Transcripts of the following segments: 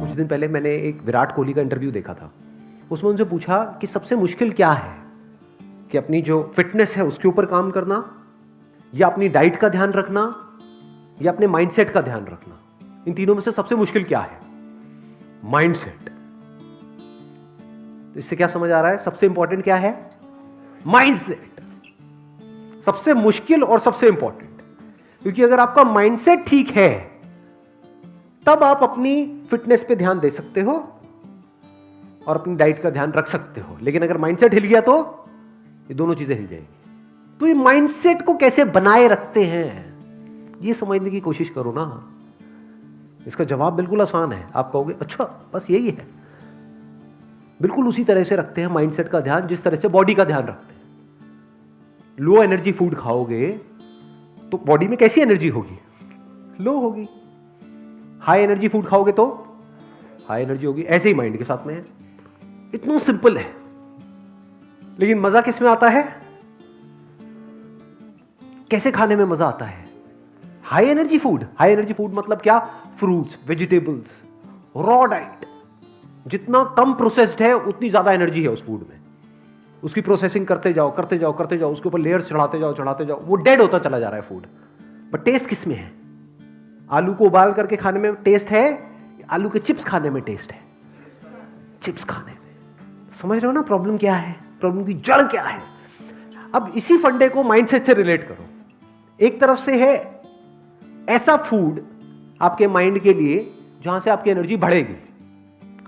कुछ दिन पहले मैंने एक विराट कोहली का इंटरव्यू देखा था। उसमें उनसे पूछा कि सबसे मुश्किल क्या है, कि अपनी जो फिटनेस है उसके ऊपर काम करना, या अपनी डाइट का ध्यान रखना, या अपने माइंडसेट का ध्यान रखना। इन तीनों में से सबसे मुश्किल क्या है? माइंडसेट। तो इससे क्या समझ आ रहा है? सबसे इंपॉर्टेंट क्या है? माइंडसेट। सबसे मुश्किल और सबसे इंपॉर्टेंट, क्योंकि अगर आपका माइंडसेट ठीक है तब आप अपनी फिटनेस पे ध्यान दे सकते हो और अपनी डाइट का ध्यान रख सकते हो। लेकिन अगर माइंडसेट हिल गया तो ये दोनों चीजें हिल जाएंगी। तो ये माइंडसेट को कैसे बनाए रखते हैं, ये समझने की कोशिश करो ना। इसका जवाब बिल्कुल आसान है। आप कहोगे अच्छा बस यही है। बिल्कुल उसी तरह से रखते हैं माइंडसेट का ध्यान जिस तरह से बॉडी का ध्यान रखते हैं। लो एनर्जी फूड खाओगे तो बॉडी में कैसी एनर्जी होगी? लो होगी। हाई एनर्जी फूड खाओगे तो हाई एनर्जी होगी। ऐसे ही माइंड के साथ में है। इतना सिंपल है। लेकिन मजा किस में आता है? कैसे खाने में मजा आता है? High energy food. High energy food मतलब क्या? Fruits, vegetables, raw diet. जितना कम प्रोसेस्ड है उतनी ज्यादा एनर्जी है उस फूड में। उसकी प्रोसेसिंग करते जाओ करते जाओ करते जाओ, उसके ऊपर लेयर्स चढ़ाते जाओ चढ़ाते जाओ, वो डेड होता चला जा रहा है फूड। बट टेस्ट किस में है? आलू को उबाल करके खाने में टेस्ट है, आलू के चिप्स खाने में टेस्ट है? चिप्स खाने में। समझ रहे हो ना प्रॉब्लम क्या है? प्रॉब्लम की जड़ क्या है? अब इसी फंडे को माइंडसेट से रिलेट करो। एक तरफ से है ऐसा फूड आपके माइंड के लिए जहां से आपकी एनर्जी बढ़ेगी,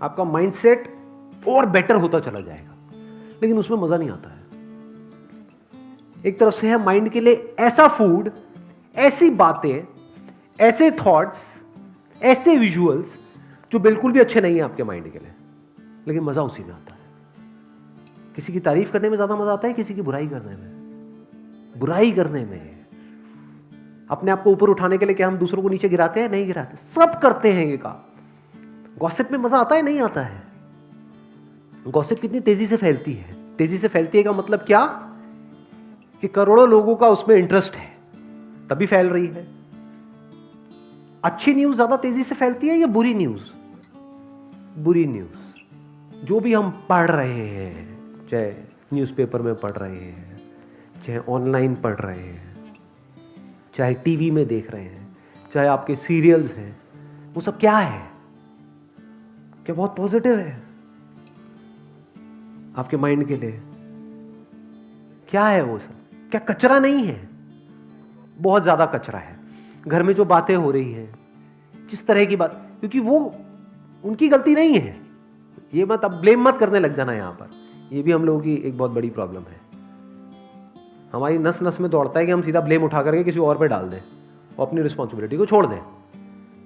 आपका माइंडसेट और बेटर होता चला जाएगा, लेकिन उसमें मजा नहीं आता है। एक तरफ से है माइंड के लिए ऐसा फूड, ऐसी बातें, ऐसे थॉट्स, ऐसे विजुअल्स जो बिल्कुल भी अच्छे नहीं है आपके माइंड के लिए, लेकिन मजा उसी में आता है। किसी की तारीफ करने में ज्यादा मजा आता है, किसी की बुराई करने में। बुराई करने में, अपने आप को ऊपर उठाने के लिए क्या हम दूसरों को नीचे गिराते हैं? नहीं गिराते। सब करते हैं ये काम। गॉसिप में मजा आता है? नहीं आता है। गॉसिप कितनी तेजी से फैलती है। तेजी से फैलती है का मतलब क्या? कि करोड़ों लोगों का उसमें इंटरेस्ट है, तभी फैल रही है। अच्छी न्यूज ज्यादा तेजी से फैलती है या बुरी न्यूज? बुरी न्यूज। जो भी हम पढ़ रहे हैं, चाहे न्यूज़पेपर में पढ़ रहे हैं, चाहे ऑनलाइन पढ़ रहे हैं, चाहे टीवी में देख रहे हैं, चाहे आपके सीरियल्स हैं, वो सब क्या है? क्या बहुत पॉजिटिव है आपके माइंड के लिए? क्या है वो सब? क्या कचरा नहीं है? बहुत ज्यादा कचरा है। घर में जो बातें हो रही हैं, जिस तरह की बात, क्योंकि वो उनकी गलती नहीं है। ये मत अब ब्लेम मत करने लग जाना यहां पर। ये भी हम लोगों की एक बहुत बड़ी प्रॉब्लम है। हमारी नस नस में दौड़ता है कि हम सीधा ब्लेम उठा करके किसी और पे डाल दें और अपनी रिस्पॉन्सिबिलिटी को छोड़ दें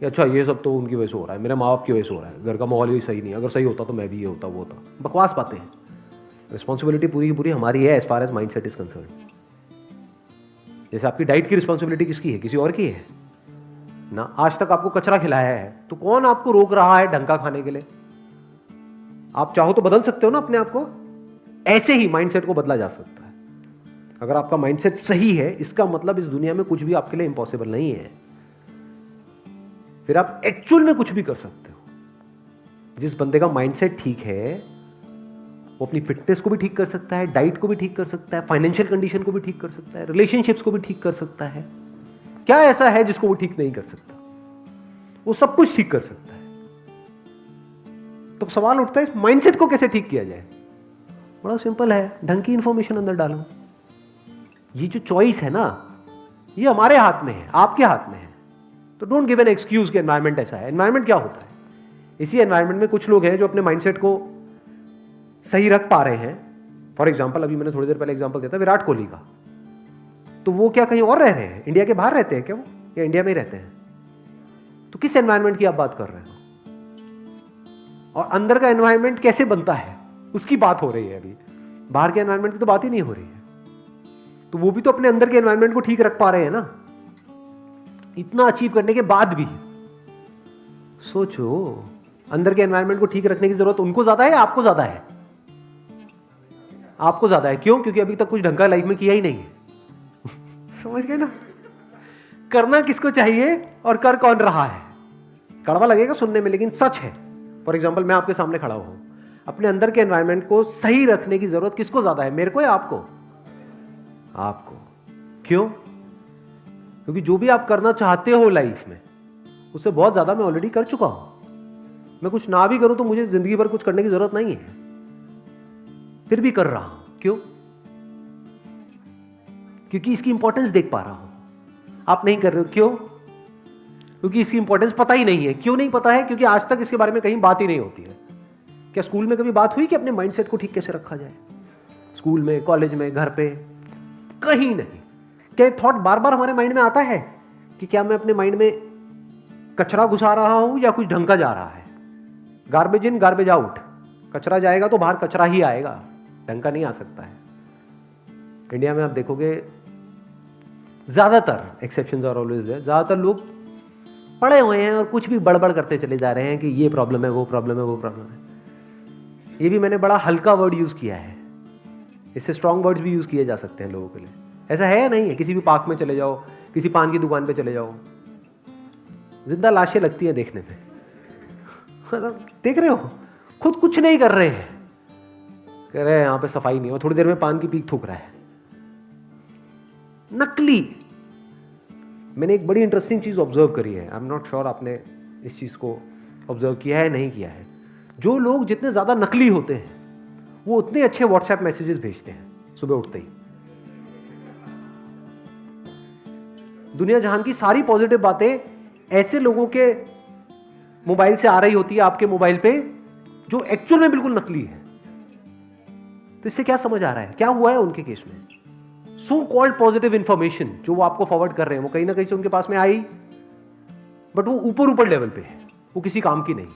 कि अच्छा ये सब तो उनकी वजह से हो रहा है, मेरे माँ बाप की वजह से हो रहा है, घर का माहौल ही सही नहीं है, अगर सही होता तो मैं भी ये होता वो होता। बकवास बातें हैं। रिस्पॉन्सिबिलिटी पूरी की पूरी हमारी है as far as mindset is concern. जैसे आपकी डाइट की रिस्पॉन्सिबिलिटी किसकी है? किसी और की है ना। आज तक आपको कचरा खिलाया है तो कौन आपको रोक रहा है ढंग का खाने के लिए? आप चाहो तो बदल सकते हो ना अपने आप को। ऐसे ही माइंडसेट को बदला जा सकता है। अगर आपका माइंडसेट सही है, इसका मतलब इस दुनिया में कुछ भी आपके लिए इंपॉसिबल नहीं है। फिर आप एक्चुअल में कुछ भी कर सकते हो। जिस बंदे का माइंडसेट ठीक है वो अपनी फिटनेस को भी ठीक कर सकता है, डाइट को भी ठीक कर सकता है, फाइनेंशियल कंडीशन को भी ठीक कर सकता है, रिलेशनशिप्स को भी ठीक कर सकता है। क्या ऐसा है जिसको वो ठीक नहीं कर सकता? वो सब कुछ ठीक कर सकता है। तो सवाल उठता है माइंडसेट को कैसे ठीक किया जाए? बड़ा सिंपल है, ढंग की इंफॉर्मेशन अंदर डालो। ये जो चॉइस है ना, ये हमारे हाथ में है, आपके हाथ में है। तो डोंट गिव एन एक्सक्यूज कि एनवायरमेंट ऐसा है। एनवायरमेंट क्या होता है? इसी एनवायरमेंट में कुछ लोग हैं जो अपने माइंडसेट को सही रख पा रहे हैं। फॉर एग्जाम्पल, अभी मैंने थोड़ी देर पहले एग्जाम्पल दिया था विराट कोहली का। तो वो क्या कहीं और रह रहे हैं? इंडिया के बाहर रहते हैं क्या वो, या इंडिया में ही रहते हैं? तो किस एनवायरमेंट की आप बात कर रहे हो? और अंदर का एनवायरमेंट कैसे बनता है उसकी बात हो रही है अभी। बाहर के एनवायरमेंट की तो बात ही नहीं हो रही है। तो वो भी तो अपने अंदर के एनवायरमेंट को ठीक रख पा रहे हैं ना। इतना अचीव करने के बाद भी सोचो, अंदर के एनवायरमेंट को ठीक रखने की जरूरत उनको ज्यादा है या आपको ज्यादा है? आपको ज्यादा है। क्यों? क्योंकि अभी तक कुछ ढंग का लाइफ में किया ही नहीं है। समझ गए ना? करना किसको चाहिए और कर कौन रहा है? कड़वा लगेगा सुनने में, लेकिन सच है। फॉर एग्जाम्पल मैं आपके सामने खड़ा हूं, अपने अंदर के एनवायरनमेंट को सही रखने की जरूरत किसको ज्यादा है, मेरे को या आपको? आपको। क्यों? क्योंकि जो भी आप करना चाहते हो लाइफ में, उससे बहुत ज्यादा मैं ऑलरेडी कर चुका हूं। मैं कुछ ना भी करूं तो मुझे जिंदगी भर कुछ करने की जरूरत नहीं है, फिर भी कर रहा हूं। क्यों? क्योंकि इसकी इंपॉर्टेंस देख पा रहा हूं। आप नहीं कर रहे हो, क्यों? क्योंकि इसकी इंपॉर्टेंस पता ही नहीं है। क्यों नहीं पता है? क्योंकि आज तक इसके बारे में कहीं बात ही नहीं होती है। क्या स्कूल में कभी बात हुई कि अपने माइंडसेट को ठीक कैसे रखा जाए? स्कूल में, कॉलेज में, घर पे, कहीं नहीं। क्या थॉट बार बार हमारे माइंड में आता है कि क्या मैं अपने माइंड में कचरा घुसा रहा हूं या कुछ ढंग का जा रहा है? Garbage in garbage out. कचरा जाएगा तो बाहर कचरा ही आएगा, ढंग का नहीं आ सकता है। इंडिया में आप देखोगे ज्यादातर, एक्सेप्शंस आर ऑलवेज देयर, ज्यादातर लोग पढ़े हुए हैं और कुछ भी बड़बड़ करते चले जा रहे हैं कि ये प्रॉब्लम है, वो प्रॉब्लम है, वो प्रॉब्लम है। ये भी मैंने बड़ा हल्का वर्ड यूज किया है, इससे स्ट्रॉन्ग वर्ड्स भी यूज किए जा सकते हैं लोगों के लिए। ऐसा है या नहीं है? किसी भी पार्क में चले जाओ, किसी पान की दुकान पे चले जाओ, जिंदा लाशें लगती हैं देखने में। देख रहे हो, खुद कुछ नहीं कर रहे हैं, कह रहे हैं यहां पे सफाई नहीं हो, थोड़ी देर में पान की पीक थूक रहा है। नकली। मैंने एक बड़ी इंटरेस्टिंग चीज ऑब्जर्व करी है, आई एम नॉट श्योर आपने इस चीज को ऑब्जर्व किया है नहीं किया है। जो लोग जितने ज्यादा नकली होते हैं वो उतने अच्छे व्हाट्सएप मैसेजेस भेजते हैं सुबह उठते ही। दुनिया जहान की सारी पॉजिटिव बातें ऐसे लोगों के मोबाइल से आ रही होती है आपके मोबाइल पे, जो एक्चुअल में बिल्कुल नकली है। तो इससे क्या समझ आ रहा है, क्या हुआ है उनके केस में? सो कॉल्ड पॉजिटिव इंफॉर्मेशन जो वो आपको फॉरवर्ड कर रहे हैं, वो कहीं ना कहीं से उनके पास में आई, बट वो ऊपर ऊपर लेवल पे है, वो किसी काम की नहीं है,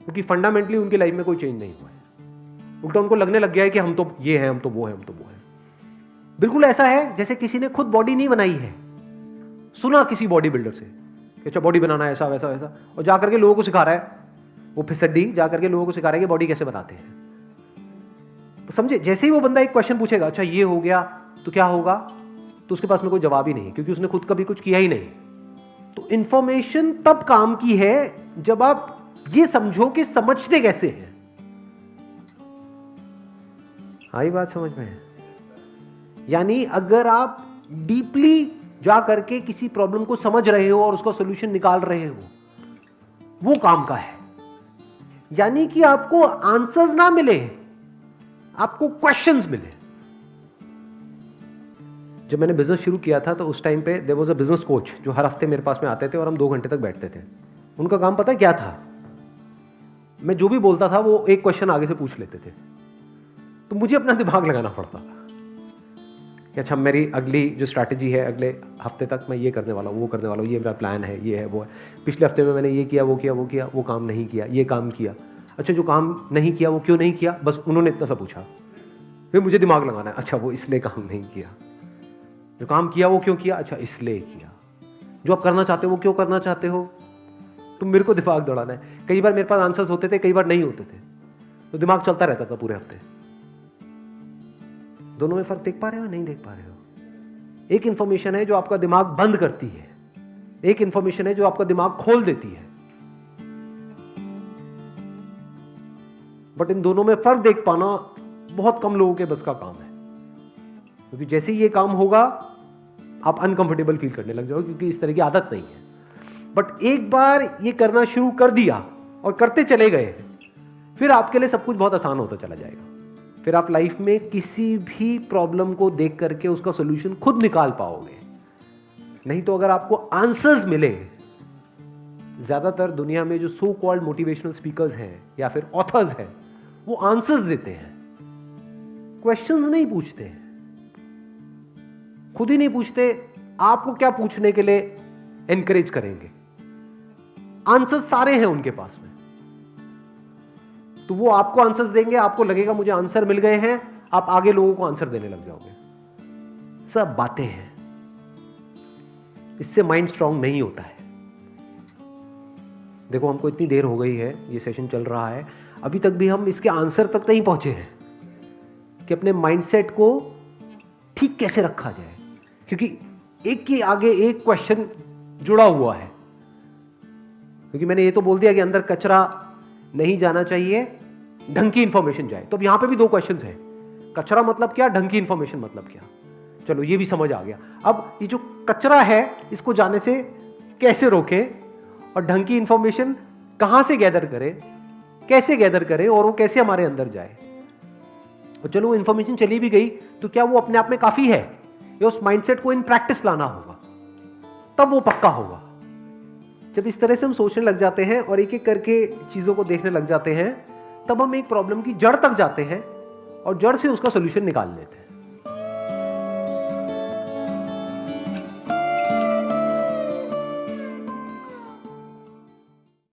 क्योंकि फंडामेंटली उनकी लाइफ में कोई चेंज नहीं हुआ है। उल्टा उनको लगने लग गया है कि हम तो ये हैं, हम तो वो हैं, हम तो वो हैं। बिल्कुल ऐसा है जैसे किसी ने खुद बॉडी नहीं बनाई है, सुना किसी बॉडी बिल्डर से कि अच्छा बॉडी बनाना है, ऐसा वैसा वैसा, और जाकर के लोगों को सिखा रहा है, वो फिसड्डी जाकर के लोगों को सिखा रहा है कि बॉडी कैसे बनाते हैं। तो समझे, जैसे ही वो बंदा एक क्वेश्चन पूछेगा, अच्छा ये हो गया तो क्या होगा, तो उसके पास में कोई जवाब ही नहीं, क्योंकि उसने खुद कभी कुछ किया ही नहीं। तो इंफॉर्मेशन तब काम की है जब आप ये समझो कि समझते कैसे हैं। आई बात समझ में है? यानी अगर आप डीपली जा करके किसी प्रॉब्लम को समझ रहे हो और उसका सॉल्यूशन निकाल रहे हो, वो काम का है। यानी कि आपको आंसर्स ना मिले, आपको क्वेश्चंस मिले। जब मैंने बिजनेस शुरू किया था तो उस टाइम पे there was a business coach जो हर हफ्ते मेरे पास में आते थे और हम 2 घंटे तक बैठते थे। उनका काम पता है क्या था? मैं जो भी बोलता था वो एक क्वेश्चन आगे से पूछ लेते थे, तो मुझे अपना दिमाग लगाना पड़ता था कि अच्छा मेरी अगली जो स्ट्रैटेजी है, अगले हफ्ते तक मैं ये करने वाला हूँ, वो करने वाला हूँ, ये मेरा प्लान है, ये है, वो है। पिछले हफ्ते में मैंने ये किया, वो किया, वो किया, वो काम नहीं किया, ये काम किया। अच्छा जो काम नहीं किया वो क्यों नहीं किया? बस उन्होंने इतना सा पूछा, फिर मुझे दिमाग लगाना है, अच्छा वो इसलिए काम नहीं किया। जो काम किया वो क्यों किया? अच्छा इसलिए किया। जो आप करना चाहते हो वो क्यों करना चाहते हो? तुम मेरे को दिमाग दौड़ाना है। कई बार मेरे पास आंसर्स होते थे, कई बार नहीं होते थे, तो दिमाग चलता रहता था पूरे हफ्ते। दोनों में फर्क देख पा रहे हो, नहीं देख पा रहे हो? एक इंफॉर्मेशन है जो आपका दिमाग बंद करती है, एक इंफॉर्मेशन है जो आपका दिमाग खोल देती है। बट इन दोनों में फर्क देख पाना बहुत कम लोगों के बस का काम है, क्योंकि जैसे ही ये काम होगा आप अनकंफर्टेबल फील करने लग जाओगे, क्योंकि इस तरह की आदत नहीं है। बट एक बार ये करना शुरू कर दिया और करते चले गए, फिर आपके लिए सब कुछ बहुत आसान होता चला जाएगा। फिर आप लाइफ में किसी भी प्रॉब्लम को देख करके उसका सॉल्यूशन खुद निकाल पाओगे। नहीं तो अगर आपको आंसर्स मिले, ज्यादातर दुनिया में जो सो कॉल्ड मोटिवेशनल स्पीकर्स हैं या फिर ऑथर्स हैं, वो आंसर्स देते हैं, क्वेश्चंस नहीं पूछते हैं, खुद ही नहीं पूछते। आपको क्या पूछने के लिए एनकरेज करेंगे? आंसर्स सारे हैं उनके पास में, तो वो आपको आंसर्स देंगे, आपको लगेगा मुझे आंसर मिल गए हैं, आप आगे लोगों को आंसर देने लग जाओगे। सब बातें हैं, इससे माइंड स्ट्रांग नहीं होता है। देखो हमको इतनी देर हो गई है, ये सेशन चल रहा है, अभी तक भी हम इसके आंसर तक नहीं पहुंचे हैं कि अपने माइंडसेट को ठीक कैसे रखा जाए, क्योंकि एक के आगे एक क्वेश्चन जुड़ा हुआ है। क्योंकि मैंने ये तो बोल दिया कि अंदर कचरा नहीं जाना चाहिए, ढंग की इंफॉर्मेशन जाए। तो अब यहां पे भी दो क्वेश्चंस हैं, कचरा मतलब क्या, ढंग की इंफॉर्मेशन मतलब क्या। चलो ये भी समझ आ गया। अब ये जो कचरा है इसको जाने से कैसे रोकें, और ढंग की इंफॉर्मेशन कहां से गैदर करें, कैसे गैदर करें, और वो कैसे हमारे अंदर जाए। और चलो वो इंफॉर्मेशन चली भी गई तो क्या वो अपने आप में काफी है, या उस माइंडसेट को इन प्रैक्टिस लाना होगा, तब वो पक्का होगा। जब इस तरह से हम सोचने लग जाते हैं और एक एक करके चीजों को देखने लग जाते हैं, तब हम एक प्रॉब्लम की जड़ तक जाते हैं और जड़ से उसका सोल्यूशन निकाल लेते हैं।